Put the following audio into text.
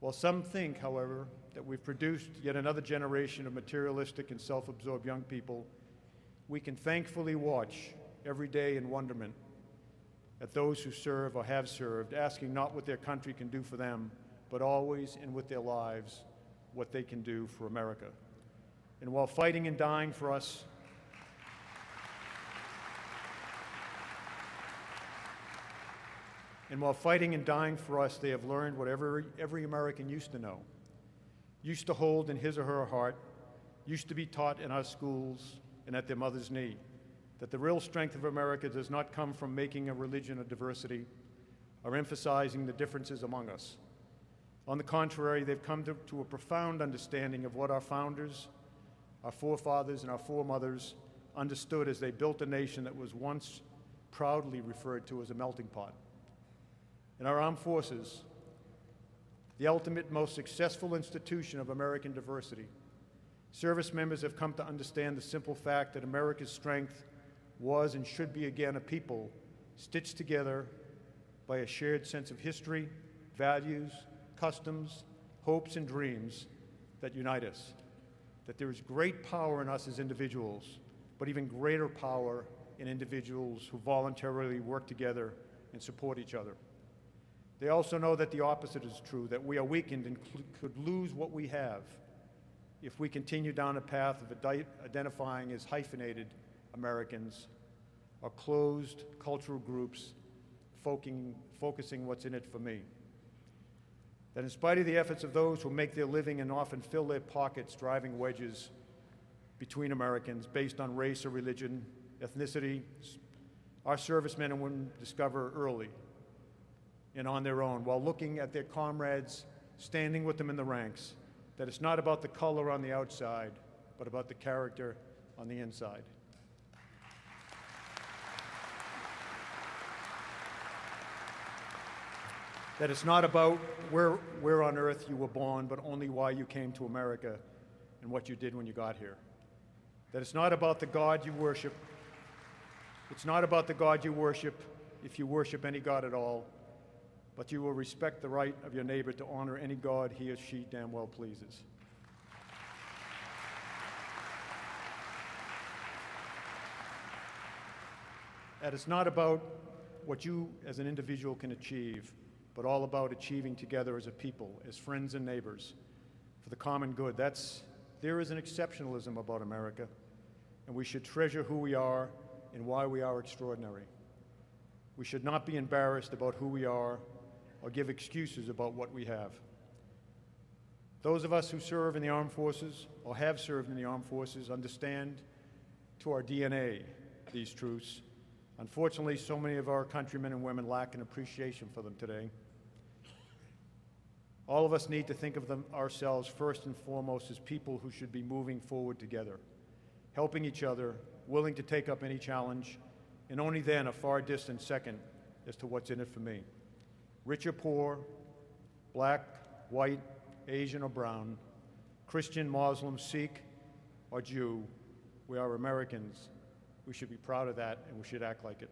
While some think, however, that we've produced yet another generation of materialistic and self-absorbed young people, we can thankfully watch every day in wonderment at those who serve or have served, asking not what their country can do for them, but always and with their lives what they can do for America. And while fighting and dying for us, they have learned what every American used to know, used to hold in his or her heart, used to be taught in our schools and at their mother's knee, that the real strength of America does not come from making a religion of diversity or emphasizing the differences among us. On the contrary, they've come to a profound understanding of what our founders, our forefathers, and our foremothers understood as they built a nation that was once proudly referred to as a melting pot. In our armed forces, the ultimate, most successful institution of American diversity, service members have come to understand the simple fact that America's strength was and should be again a people stitched together by a shared sense of history, values, customs, hopes, and dreams that unite us. That there is great power in us as individuals, but even greater power in individuals who voluntarily work together and support each other. They also know that the opposite is true, that we are weakened and could lose what we have if we continue down a path of identifying as hyphenated Americans or closed cultural groups focusing what's in it for me. That in spite of the efforts of those who make their living and often fill their pockets driving wedges between Americans based on race or religion, ethnicity, our servicemen and women discover early and on their own, while looking at their comrades standing with them in the ranks, that it's not about the color on the outside, but about the character on the inside. That it's not about where on earth you were born, but only why you came to America and what you did when you got here. That it's not about the God you worship. It's not about the God you worship, if you worship any God at all, but you will respect the right of your neighbor to honor any God he or she damn well pleases. That it's not about what you as an individual can achieve, but all about achieving together as a people, as friends and neighbors, for the common good. There is an exceptionalism about America, and we should treasure who we are and why we are extraordinary. We should not be embarrassed about who we are or give excuses about what we have. Those of us who serve in the armed forces or have served in the armed forces understand to our DNA these truths. Unfortunately, so many of our countrymen and women lack an appreciation for them today. All of us need to think of ourselves first and foremost as people who should be moving forward together, helping each other, willing to take up any challenge, and only then a far distant second as to what's in it for me. Rich or poor, black, white, Asian or brown, Christian, Muslim, Sikh, or Jew, we are Americans. We should be proud of that, and we should act like it.